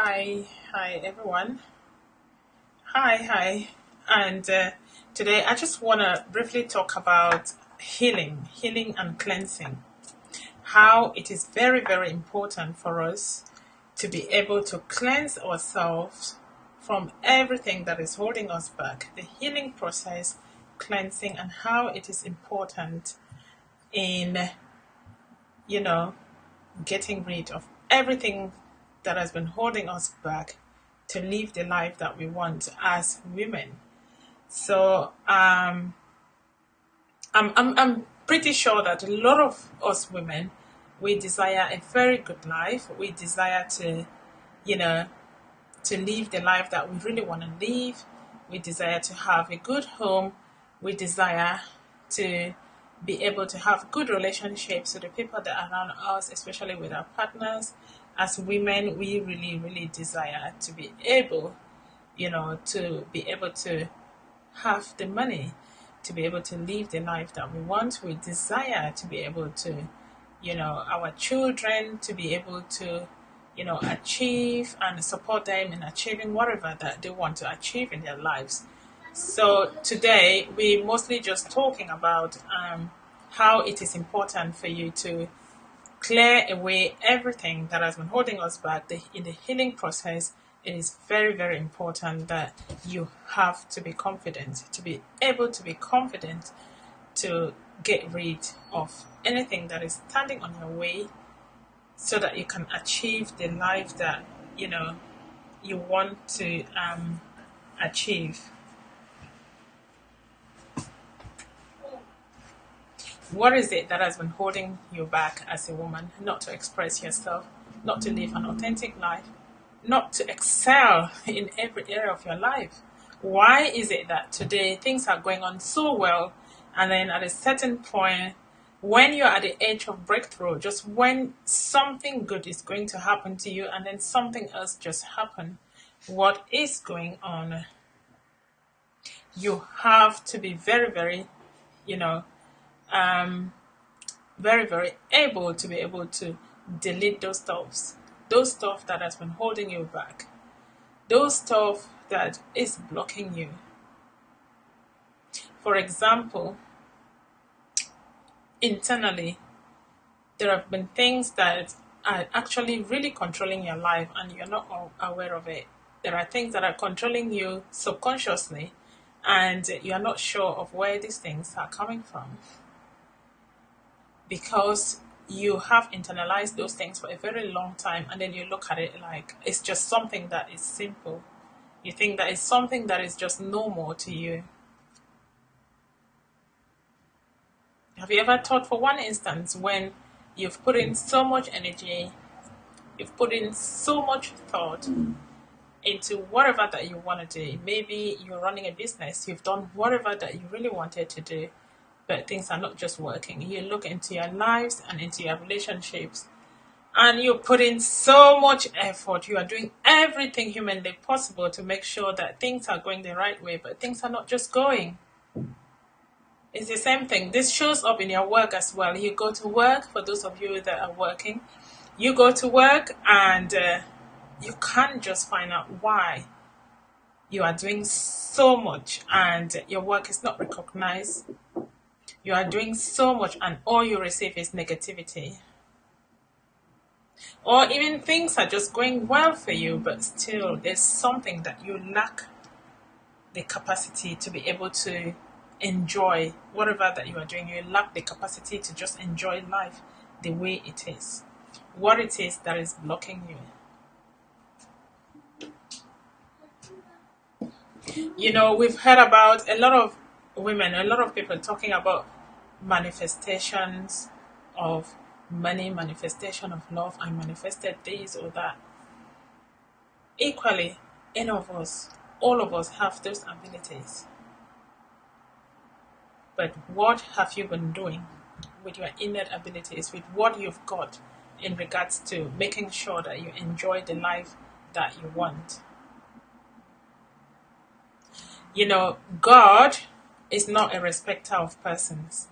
Hi everyone. Hi. And today I just want to briefly talk about healing and cleansing. How it is very important for us to be able to cleanse ourselves from everything that is holding us back. The healing process, cleansing, and how it is important in, you know, getting rid of everything that has been holding us back to live the life that we want as women. So I'm pretty sure that a lot of us women, we desire a very good life. We desire to, you know, to live the life that we really want to live. We desire to have a good home. We desire to be able to have good relationships with the people that are around us, especially with our partners. As women, we really desire to be able, to be able to have the money to be able to live the life that we want. We desire to be able to, our children to be able to, achieve and support them in achieving whatever that they want to achieve in their lives. So today we mostly just talking about how it is important for you to clear away everything that has been holding us back. In the healing process, it is very important that you have to be confident, to be able to be confident to get rid of anything that is standing on your way so that you can achieve the life that you want to achieve. What is it that has been holding you back as a woman not to express yourself, not to live an authentic life, not to excel in every area of your life? Why is it that today things are going on so well, and then at a certain point, when you're at the edge of breakthrough, just when something good is going to happen to you, and then something else just happened? What is going on? You have to be very, you know, um, very able to be able to delete those stuff that has been holding you back, those stuff that is blocking you. For example, internally, there have been things that are actually really controlling your life and you're not aware of it. There are things that are controlling you subconsciously and you're not sure of where these things are coming from because you have internalized those things for a very long time, and then you look at it like it's just something that is simple. You think that it's something that is just normal to you. Have you ever thought for one instance when you've put in so much energy, you've put in so much thought into whatever that you want to do? Maybe you're running a business, you've done whatever that you really wanted to do, but things are not just working. You look into your lives and into your relationships, and you put in so much effort. You are doing everything humanly possible to make sure that things are going the right way, but things are not just going. It's the same thing. This shows up in your work as well. You go to work, for those of you that are working, you go to work and you can't just find out why you are doing so much and your work is not recognized. You are doing so much and all you receive is negativity. Or even things are just going well for you, but still there's something that you lack the capacity to be able to enjoy whatever that you are doing. You lack the capacity to just enjoy life the way it is. What it is that is blocking you. We've heard about a lot of women, a lot of people talking about manifestations of money, manifestation of love. I manifested this or that. Equally, any of us, all of us have those abilities. But what have you been doing with your innate abilities, with what you've got in regards to making sure that you enjoy the life that you want? God is not a respecter of persons.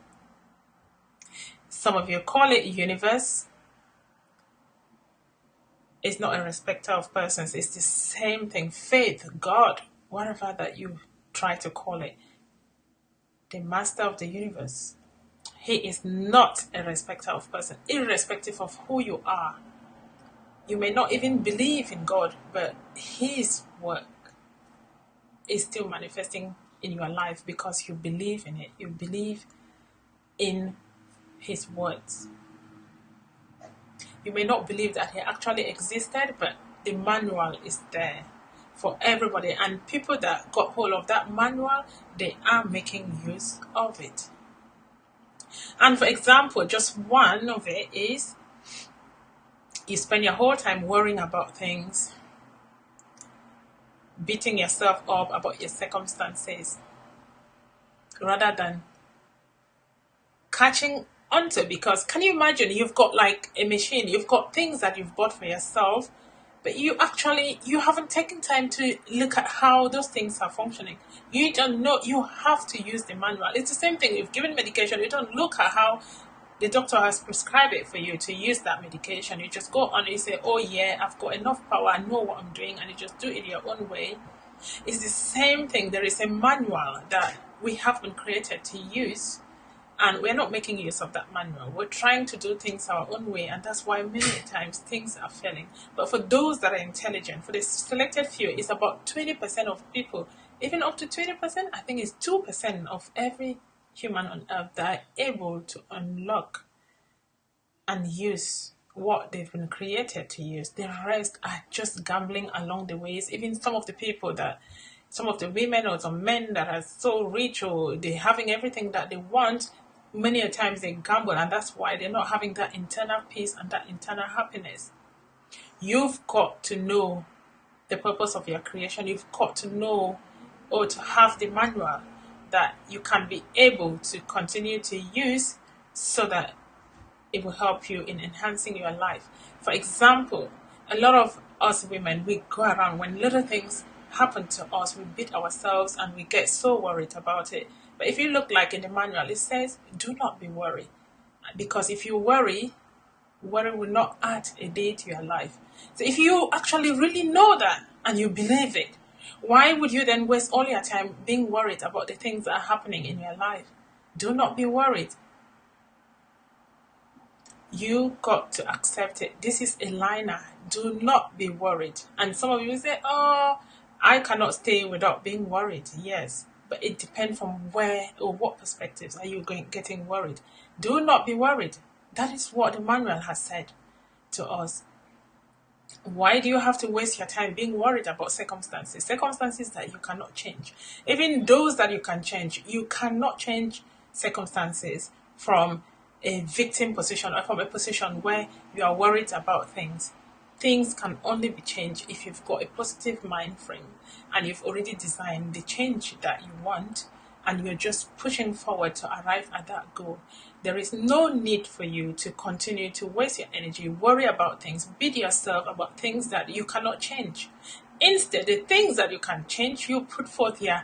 Some of you call it universe. is not a respecter of persons. It's the same thing. Faith, God, whatever that you try to call it, the master of the universe. He is not a respecter of persons, irrespective of who you are. You may not even believe in God, but His work is still manifesting in your life because you believe in it. You believe in His words. You may not believe that He actually existed, but the manual is there for everybody. And people that got hold of that manual, they are making use of it. And for example, just one of it is you spend your whole time worrying about things, beating yourself up about your circumstances, rather than catching onto. Because can you imagine, you've got like a machine, you've got things that you've bought for yourself, but you haven't taken time to look at how those things are functioning. You don't know. You have to use the manual. It's the same thing. You've given medication, you don't look at how the doctor has prescribed it for you to use that medication. You just go on and you say, oh yeah, I've got enough power, I know what I'm doing, and you just do it your own way. It's the same thing. There is a manual that we have been created to use, and we're not making use of that manual. We're trying to do things our own way, and that's why many times things are failing. But for those that are intelligent, for the selected few, it's about 20% of people, even up to 20%, I think it's 2% of every human on earth that are able to unlock and use what they've been created to use. The rest are just gambling along the ways. Even some of the women or some men that are so rich, or they're having everything that they want, many a times they gamble, and that's why they're not having that internal peace and that internal happiness. You've got to know the purpose of your creation. You've got to know, or to have the manual that you can be able to continue to use, so that it will help you in enhancing your life. For example, a lot of us women, we go around when little things happen to us, we beat ourselves and we get so worried about it. But if you look like in the manual, it says, do not be worried. Because if you worry will not add a day to your life. So if you actually really know that and you believe it, why would you then waste all your time being worried about the things that are happening in your life? Do not be worried. You got to accept it. This is a liner. Do not be worried. And some of you say, oh, I cannot stay without being worried. Yes, but it depends from where or what perspectives are you getting worried. Do not be worried. That is what the manual has said to us. Why do you have to waste your time being worried about circumstances? Circumstances that you cannot change. Even those that you can change, you cannot change circumstances from a victim position or from a position where you are worried about things. Things can only be changed if you've got a positive mind frame and you've already designed the change that you want, and you're just pushing forward to arrive at that goal. There is no need for you to continue to waste your energy, worry about things, beat yourself about things that you cannot change. Instead, the things that you can change, you put forth your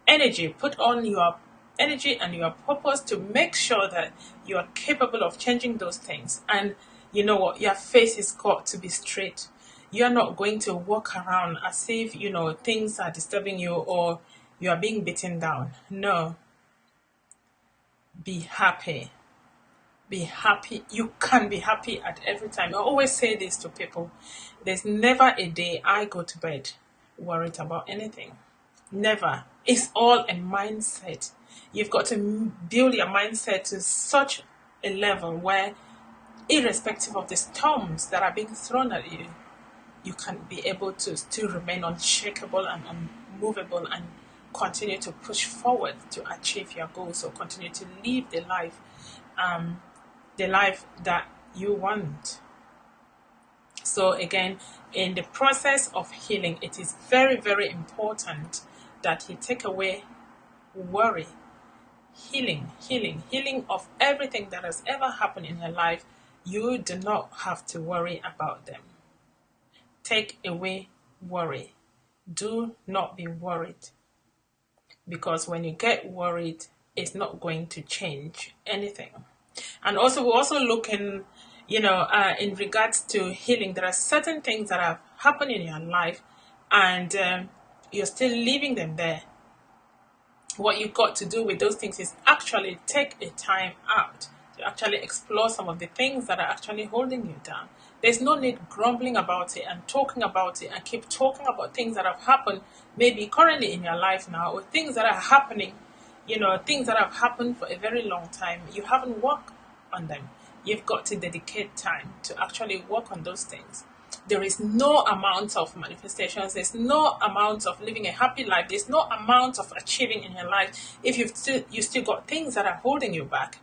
energy, put on your energy and your purpose to make sure that you are capable of changing those things. And you know what? Your face has got to be straight. You're not going to walk around as if, things are disturbing you or you are being beaten down. No. Be happy. Be happy. You can be happy at every time. I always say this to people. There's never a day I go to bed worried about anything. Never. It's all a mindset. You've got to build your mindset to such a level where, irrespective of the storms that are being thrown at you, you can be able to still remain unshakable and unmovable and continue to push forward to achieve your goals, or continue to live the life that you want. So again, in the process of healing, it is very, very important that you take away worry. Healing of everything that has ever happened in your life. You do not have to worry about them. Take away worry. Do not be worried. Because when you get worried, it's not going to change anything. And also, we're also looking, in regards to healing, there are certain things that have happened in your life, and you're still leaving them there. What you've got to do with those things is actually take a time out to actually explore some of the things that are actually holding you down. There's no need grumbling about it and talking about it and keep talking about things that have happened maybe currently in your life now, or things that are happening, things that have happened for a very long time. You haven't worked on them. You've got to dedicate time to actually work on those things. There is no amount of manifestations, there's no amount of living a happy life, there's no amount of achieving in your life if you still got things that are holding you back.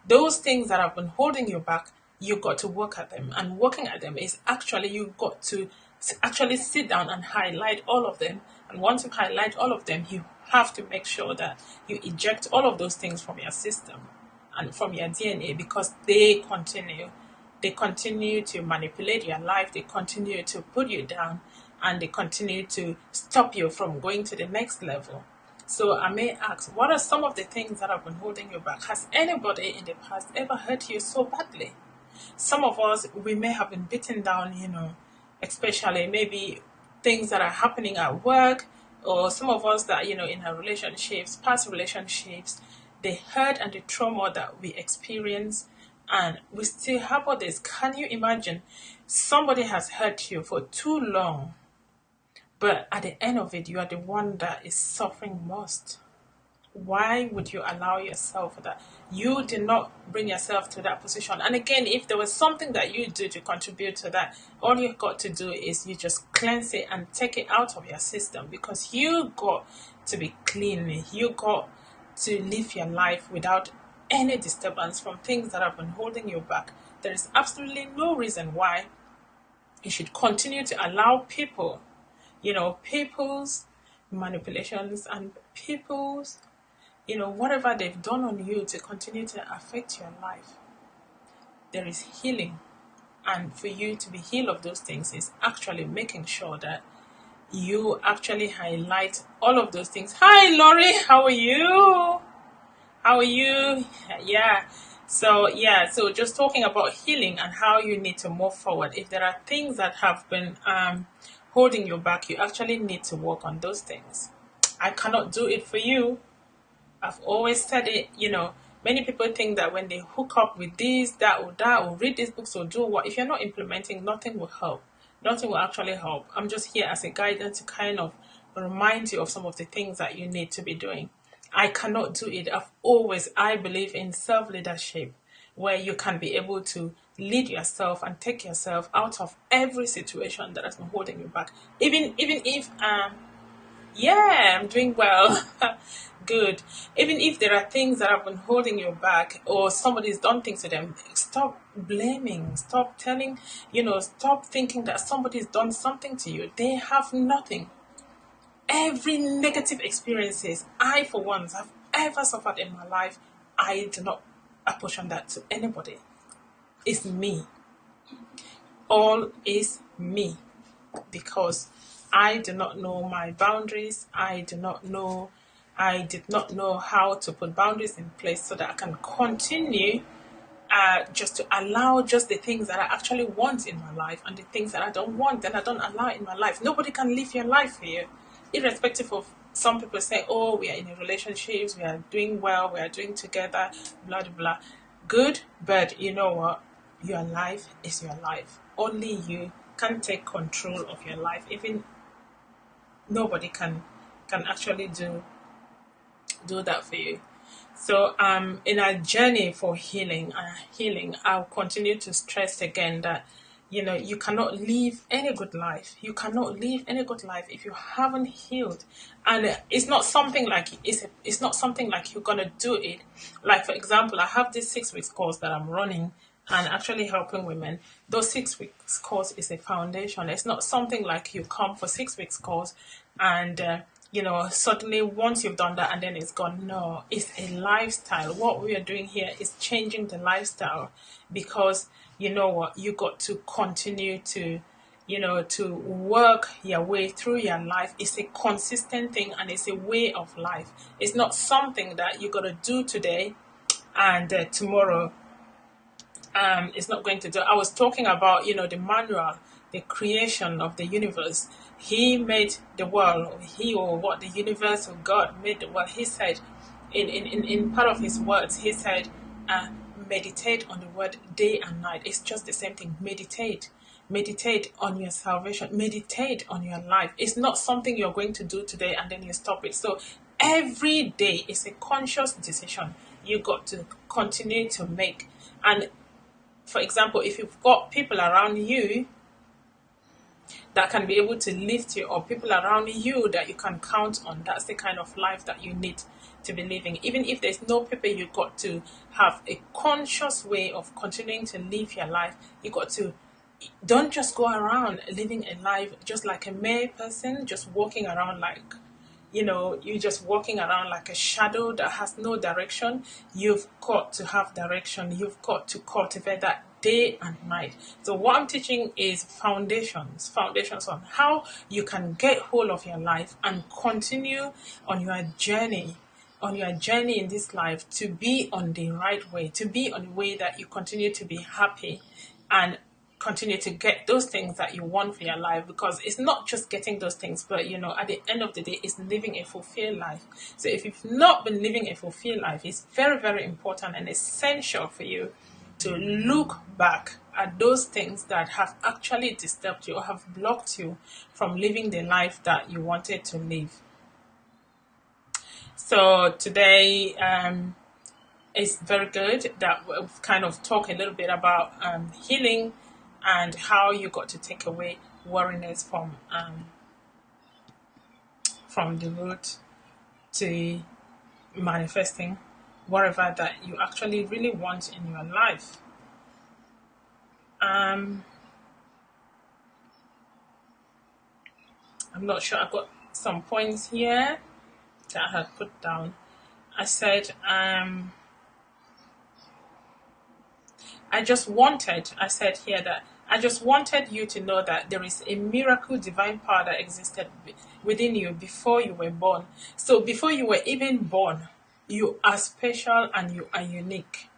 Those things that have been holding you back, you've got to work at them. And working at them is actually, you've got to actually sit down and highlight all of them. And once you highlight all of them, you have to make sure that you eject all of those things from your system and from your DNA, because they continue to manipulate your life, they continue to put you down, and they continue to stop you from going to the next level. So I may ask, what are some of the things that have been holding you back? Has anybody in the past ever hurt you so badly? Some of us, we may have been beaten down, especially maybe things that are happening at work, or some of us that, in our relationships, past relationships, the hurt and the trauma that we experience, and we still have all this. Can you imagine? Somebody has hurt you for too long, but at the end of it, you are the one that is suffering most. Why would you allow yourself that? You did not bring yourself to that position. And again, if there was something that you do to contribute to that, all you've got to do is you just cleanse it and take it out of your system, because you got to be clean. You got to live your life without any disturbance from things that have been holding you back. There is absolutely no reason why you should continue to allow people's manipulations and people's, whatever they've done on you to continue to affect your life. There is healing. And for you to be healed of those things is actually making sure that you actually highlight all of those things. Hi, Laurie. How are you? How are you? Yeah. So just talking about healing and how you need to move forward. If there are things that have been holding you back, you actually need to work on those things. I cannot do it for you. I've always said it, many people think that when they hook up with this, that, or read these books, or do what, if you're not implementing, nothing will help. Nothing will actually help. I'm just here as a guidance to kind of remind you of some of the things that you need to be doing. I cannot do it. I believe in self-leadership, where you can be able to lead yourself and take yourself out of every situation that has been holding you back. Even if yeah, I'm doing well. Good. Even if there are things that have been holding you back, or somebody's done things to them, stop blaming. Stop telling, stop thinking that somebody's done something to you. They have nothing. Every negative experiences I, for one, have ever suffered in my life, I do not apportion that to anybody. It's me. All is me. Because I do not know my boundaries. I did not know how to put boundaries in place so that I can continue just to allow just the things that I actually want in my life, and the things that I don't want, then I don't allow in my life. Nobody can live your life for you, irrespective of some people say, oh, we are in a relationship, we are doing well, we are doing together, blah, blah, blah. Good, but you know what? Your life is your life. Only you can take control of your life. Even nobody can actually do that for you. So in our journey for healing, I'll continue to stress again that you cannot live any good life. You cannot live any good life if you haven't healed. And it's not something like it's not something like you're gonna do it. Like, for example, I have this 6 weeks course that I'm running and actually helping women. Those 6 weeks course is a foundation. It's not something like you come for 6 weeks course and suddenly once you've done that and then it's gone. No, it's a lifestyle. What we are doing here is changing the lifestyle, because you know what, you got to continue to to work your way through your life. It's a consistent thing, and it's a way of life. It's not something that you got to do today and tomorrow It's not going to do. I was talking about, the manual, the creation of the universe. He made the world. He, or what, the universe, or God made the world. He said, in part of his words, he said, uh, meditate on the word day and night. It's just the same thing. Meditate on your salvation. Meditate on your life. It's not something you're going to do today and then you stop it. So every day is a conscious decision you got to continue to make. And for example, if you've got people around you that can be able to lift you, or people around you that you can count on, that's the kind of life that you need to be living. Even if there's no people, you got to have a conscious way of continuing to live your life. You got to, don't just go around living a life just like a mere person, just walking around like, you're just walking around like a shadow that has no direction. You've got to have direction. You've got to cultivate that day and night. So what I'm teaching is foundations on how you can get hold of your life and continue on your journey in this life, to be on the right way, to be on the way that you continue to be happy and continue to get those things that you want for your life. Because it's not just getting those things, but at the end of the day, it's living a fulfilled life. So if you've not been living a fulfilled life, it's very, very important and essential for you to look back at those things that have actually disturbed you or have blocked you from living the life that you wanted to live. So today, it's very good that we've kind of talked a little bit about healing and how you got to take away worriness from the root to manifesting whatever that you actually really want in your life. I'm not sure. I've got some points here that I had put down. I said, I said here that I just wanted you to know that there is a miracle divine power that existed within you before you were born. So before you were even born, you are special and you are unique.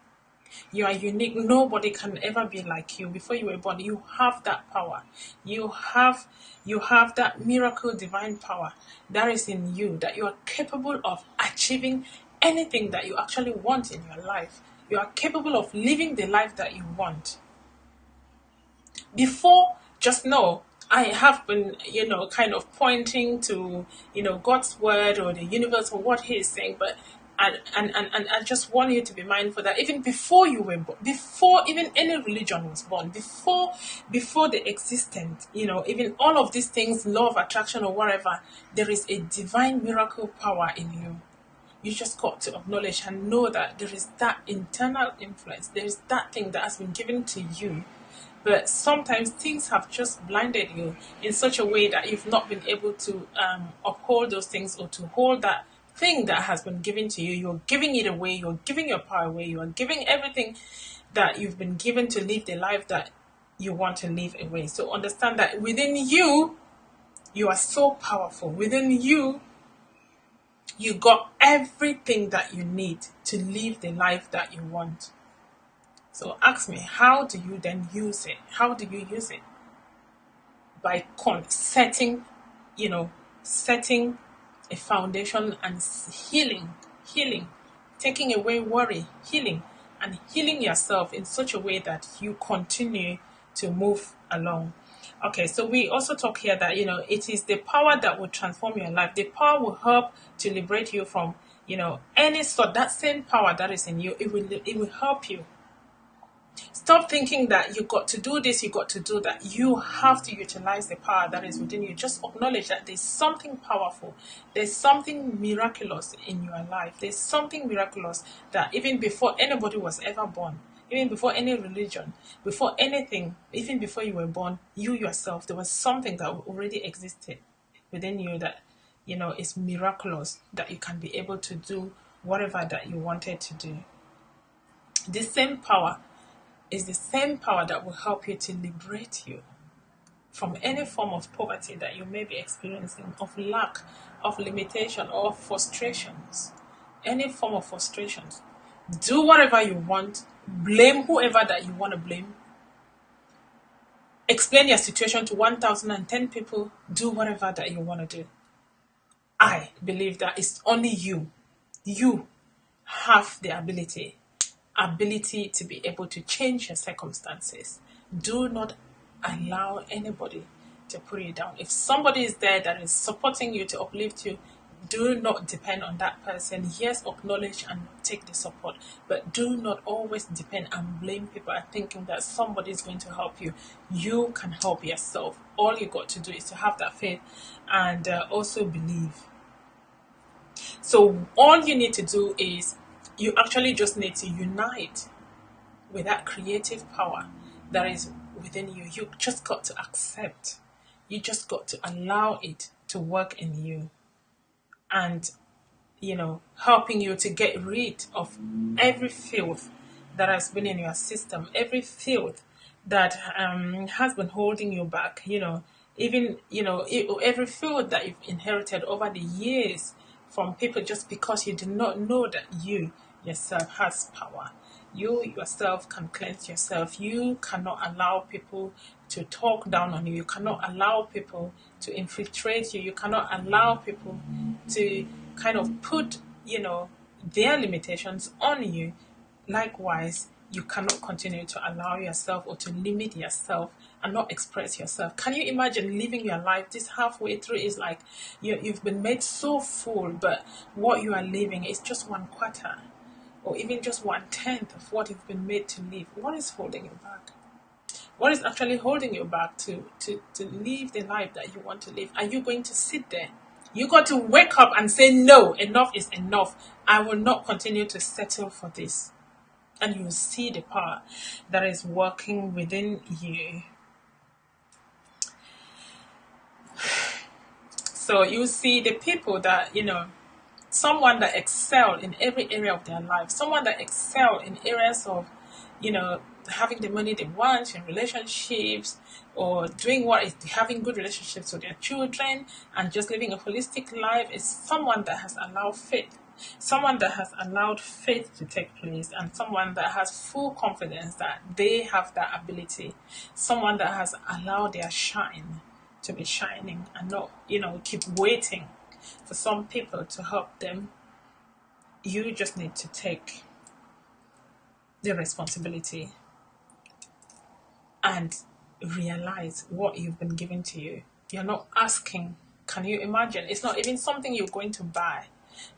You are unique. Nobody can ever be like you. Before you were born, you have that power. You have that miracle divine power that is in you, that you are capable of achieving anything that you actually want in your life. You are capable of living the life that you want. Before, just know, I have been, kind of pointing to, God's word or the universe or what He is saying, but and I just want you to be mindful that even before you were born, before even any religion was born, before the existence, even all of these things, law of attraction or whatever, there is a divine miracle power in you. You just got to acknowledge and know that there is that internal influence. There is that thing that has been given to you. But sometimes things have just blinded you in such a way that you've not been able to uphold those things or to hold that thing that has been given to you. You're giving it away. You're giving your power away. You're giving everything that you've been given to live the life that you want to live away. So understand that within you, you are so powerful. Within you, you got everything that you need to live the life that you want. So ask me, how do you then use it? How do you use it? By setting a foundation and healing, taking away worry, healing, and healing yourself in such a way that you continue to move along. Okay, so we also talk here that, it is the power that will transform your life. The power will help to liberate you from, any sort, that same power that is in you, it will help you. Stop thinking that you got to do this, you got to do that. You have to utilize the power that is within you. Just acknowledge that there's something powerful. There's something miraculous in your life. There's something miraculous that even before anybody was ever born, even before any religion, before anything, even before you were born, you yourself, there was something that already existed within you that, is miraculous, that you can be able to do whatever that you wanted to do. The same power is the same power that will help you to liberate you from any form of poverty that you may be experiencing, of lack, of limitation, or frustrations. Any form of frustrations. Do whatever you want Blame whoever that you want to blame. Explain your situation to 1,010 people. Do whatever that you want to do. I believe that it's only you. You have the ability to be able to change your circumstances. Do not allow anybody to put you down. If somebody is there that is supporting you to uplift you, do not depend on that person. Yes, acknowledge and take the support, but do not always depend and blame people and thinking that somebody is going to help you. You can help yourself. All you got to do is to have that faith and also believe. So all you need to do is you actually just need to unite with that creative power that is within you. You just got to accept. You just got to allow it to work in you and, helping you to get rid of every filth that has been in your system, every filth that has been holding you back, even, every filth that you've inherited over the years from people just because you did not know that you yourself has power. You yourself can cleanse yourself. You cannot allow people to talk down on you. You cannot allow people to infiltrate you. You cannot allow people to kind of put, their limitations on you. Likewise, you cannot continue to allow yourself or to limit yourself and not express yourself. Can you imagine living your life this halfway through is like you've been made so full, but what you are living is just 1/4 or even just 1/10 of what you've been made to live? What is holding you back? What is actually holding you back to live the life that you want to live? Are you going to sit there? You got to wake up and say, no, enough is enough. I will not continue to settle for this. And you see the power that is working within you. So you see the people that, someone that excel in every area of their life, someone that excel in areas of, having the money they want in relationships or doing what is having good relationships with their children and just living a holistic life is someone that has allowed faith. Someone that has allowed faith to take place and someone that has full confidence that they have that ability. Someone that has allowed their shine to be shining and not, keep waiting for some people to help them. You just need to take the responsibility and realize what you've been given to you. You're not asking. Can you imagine? It's not even something you're going to buy.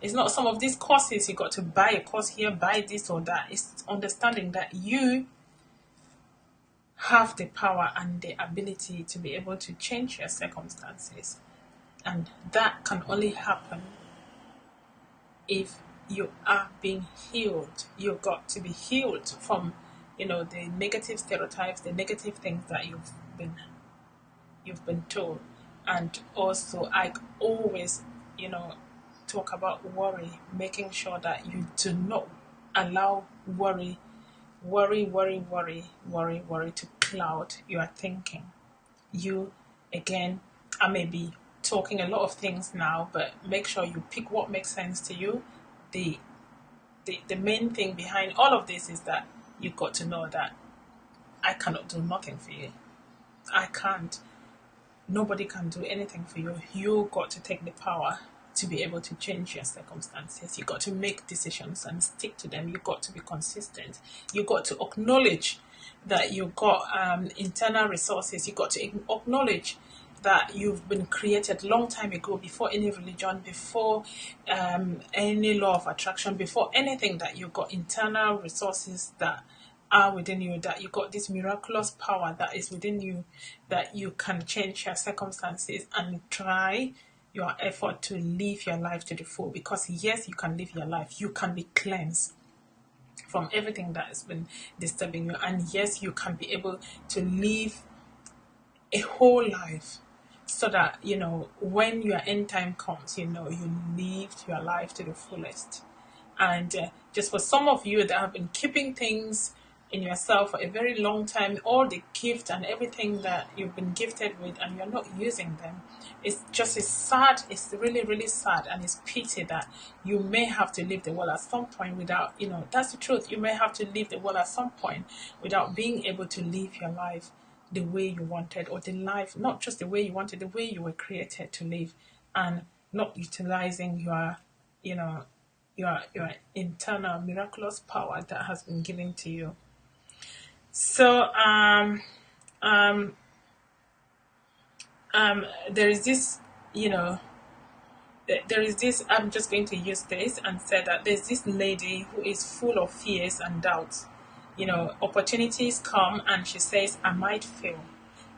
It's not some of these courses you got to buy a course here, buy this or that. It's understanding that you have the power and the ability to be able to change your circumstances. And that can only happen if you are being healed. You've got to be healed from, the negative stereotypes, the negative things that you've been told. And also, I always, talk about worry, making sure that you do not allow worry to cloud your thinking. You, again, I may be talking a lot of things now, but make sure you pick what makes sense to you. The main thing behind all of this is that you've got to know that I cannot do nothing for you. I can't. Nobody can do anything for you. You got to take the power to be able to change your circumstances. You got to make decisions and stick to them. You got to be consistent. You got to acknowledge that you got internal resources. You got to acknowledge that you've been created long time ago, before any religion, before any law of attraction, before anything, that you've got internal resources that are within you, that you got this miraculous power that is within you, that you can change your circumstances and try your effort to live your life to the full. Because yes, you can live your life. You can be cleansed from everything that has been disturbing you. And yes, you can be able to live a whole life so that, when your end time comes, you lived your life to the fullest. And just for some of you that have been keeping things in yourself for a very long time, all the gift and everything that you've been gifted with, and you're not using them, it's sad. It's really, really sad, and it's pity that you may have to leave the world at some point without, that's the truth. You may have to leave the world at some point without being able to live your life the way you wanted, or the life, not just the way you wanted, the way you were created to live, and not utilizing you know, your internal miraculous power that has been given to you. So um, there is this, you know, there is this. I'm just going to use this and say that there's this lady who is full of fears and doubts. Opportunities come and she says, "I might fail,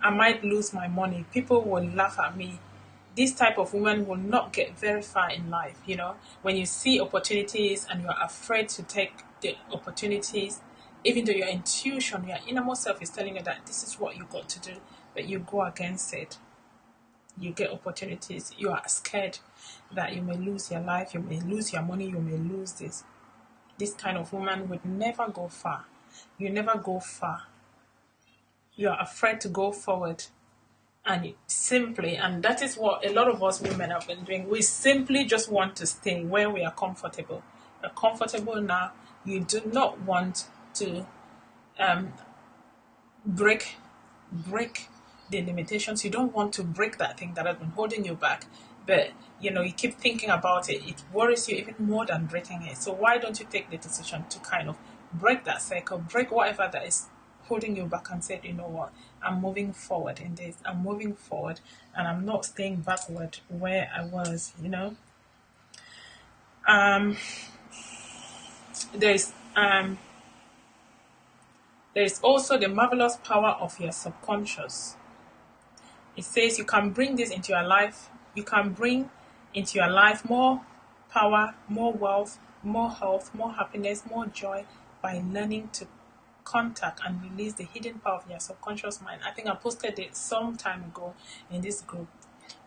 I might lose my money. People will laugh at me." This type of woman will not get very far in life. When you see opportunities and you're afraid to take the opportunities, even though your intuition, your innermost self is telling you that this is what you got to do, but you go against it. You get opportunities, you are scared that you may lose your life, you may lose your money, you may lose this. This kind of woman would never go far. You never go far. You are afraid to go forward. And that is what a lot of us women have been doing. We simply just want to stay where we are comfortable. You're comfortable now. You do not want to break the limitations. You don't want to break that thing that has been holding you back. But you keep thinking about it. It worries you even more than breaking it. So why don't you take the decision to kind of break that cycle, break whatever that is holding you back, and say, you know what, I'm moving forward in this. I'm moving forward, and I'm not staying backward where I was. There's also the marvelous power of your subconscious. It says you can bring this into your life. You can bring into your life more power, more wealth, more health, more happiness, more joy by learning to contact and release the hidden power of your subconscious mind. I think I posted it some time ago in this group.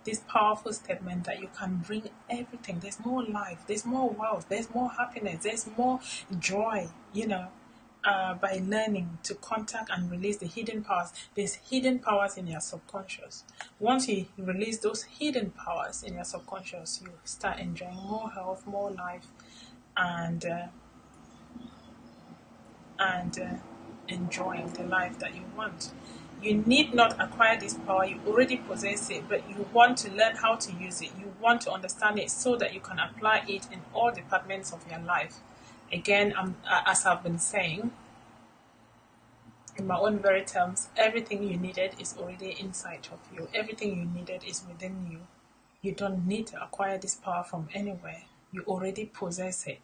This powerful statement that you can bring everything. There's more life, there's more wealth, there's more happiness, there's more joy, by learning to contact and release the hidden powers. There's hidden powers in your subconscious. Once you release those hidden powers in your subconscious, you start enjoying more health, more life, and enjoying the life that you want. You need not acquire this power, you already possess it, but you want to learn how to use it. You want to understand it so that you can apply it in all departments of your life. Again, as I've been saying, in my own very terms, everything you needed is already inside of you. Everything you needed is within you. You don't need to acquire this power from anywhere. You already possess it.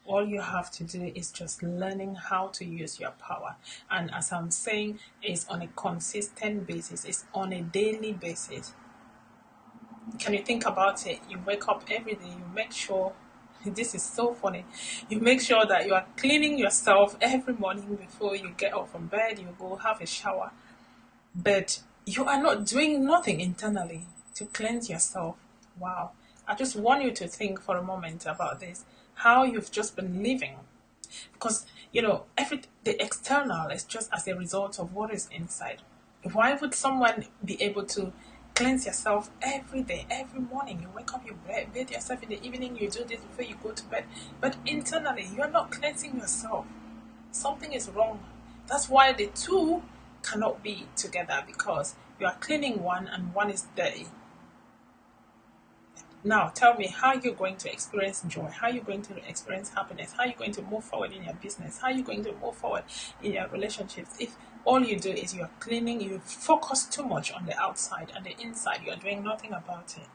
All you have to do is just learning how to use your power. And as I'm saying, it's on a consistent basis. It's on a daily basis. Can you think about it? You wake up every day. You make sure, this is so funny, you make sure that you are cleaning yourself every morning before you get up from bed. You go have a shower. But you are not doing nothing internally to cleanse yourself. Wow. I just want you to think for a moment about this. How you've just been living, because the external is just as a result of what is inside. Why would someone be able to cleanse yourself every day, every morning? You wake up, you bathe yourself in the evening, you do this before you go to bed, but internally you're not cleansing yourself. Something is wrong. That's why the two cannot be together, because you are cleaning one and one is dirty. Now, tell me, how you're going to experience joy, how you're going to experience happiness, how you're going to move forward in your business, how you're going to move forward in your relationships, if all you do is you're cleaning, you focus too much on the outside, and the inside you're doing nothing about it.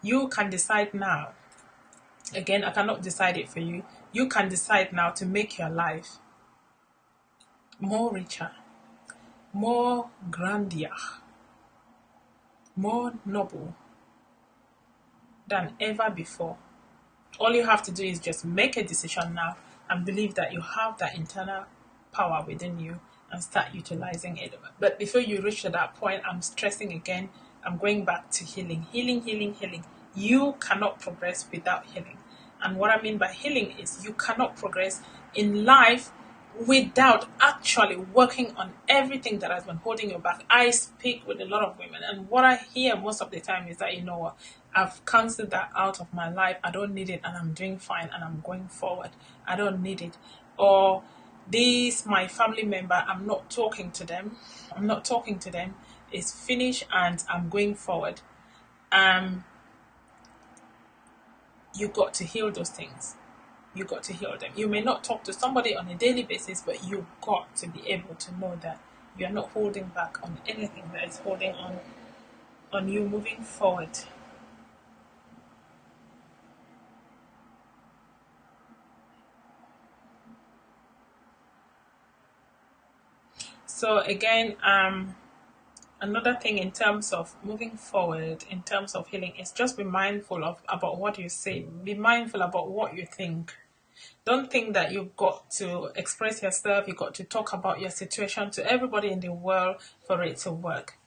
You can decide now. Again, I cannot decide it for you. You can decide now to make your life more richer, more grandeur, more noble than ever before. All you have to do is just make a decision now and believe that you have that internal power within you and start utilizing it. But before you reach to that point, I'm stressing again, I'm going back to healing. Healing, healing, healing. You cannot progress without healing. And what I mean by healing is you cannot progress in life without actually working on everything that has been holding you back. I speak with a lot of women, and what I hear most of the time is that, you know what, I've cancelled that out of my life. I don't need it, and I'm doing fine, and I'm going forward. I don't need it. Or this, my family member, I'm not talking to them. I'm not talking to them. It's finished, and I'm going forward. Um, you got to heal those things. You got to heal them. You may not talk to somebody on a daily basis, but you got to be able to know that you are not holding back on anything that is holding on you moving forward. So again, another thing in terms of moving forward, in terms of healing, is just be mindful of about what you say. Be mindful about what you think. Don't think that you've got to express yourself, you've got to talk about your situation to everybody in the world for it to work.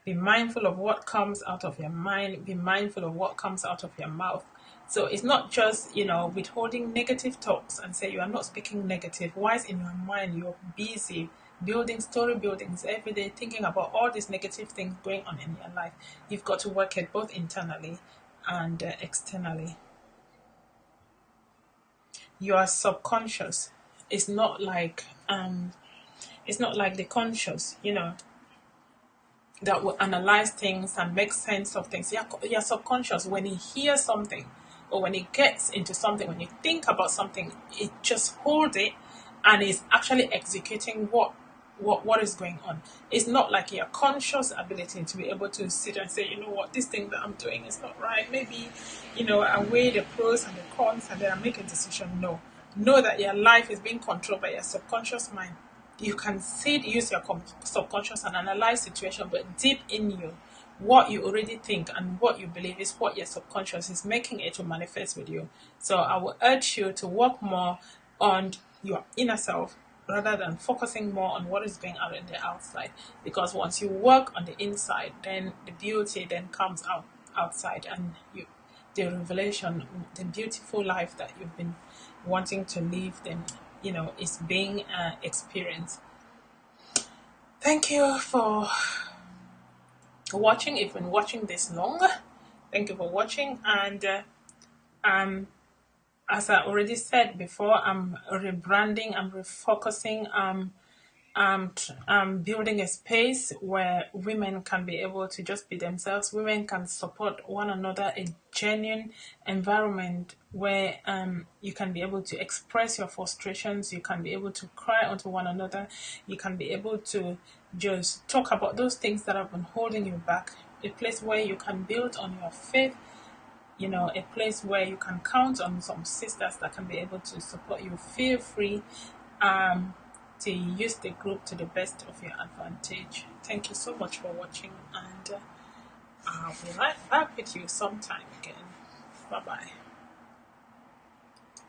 Be mindful of what comes out of your mind. Be mindful of what comes out of your mouth. So it's not just, withholding negative talks and say you are not speaking negative. Whilst in your mind you're busy building story buildings every day, thinking about all these negative things going on in your life. You've got to work it both internally and externally. Your subconscious is not like the conscious, that will analyze things and make sense of things. Your subconscious, when it hears something or when it gets into something, when you think about something, it just holds it and is actually executing what is going on. It's not like your conscious ability to be able to sit and say, you know what, this thing that I'm doing is not right. Maybe, I weigh the pros and the cons and then I make a decision. No. Know that your life is being controlled by your subconscious mind. You can use your subconscious and analyze situation, but deep in you, what you already think and what you believe is what your subconscious is making it to manifest with you. So I will urge you to work more on your inner self rather than focusing more on what is going on in the outside. Because once you work on the inside, then the beauty then comes out outside, and the revelation, the beautiful life that you've been wanting to live, then is being experienced. Thank you for watching. If you've been watching this long, thank you for watching. And as I already said before, I'm rebranding, I'm refocusing, building a space where women can be able to just be themselves. Women can support one another, a genuine environment where you can be able to express your frustrations, you can be able to cry onto one another, you can be able to just talk about those things that have been holding you back. A place where you can build on your faith, a place where you can count on some sisters that can be able to support you. Feel free to use the group to the best of your advantage. Thank you so much for watching, and I'll be right back with you sometime again. Bye bye.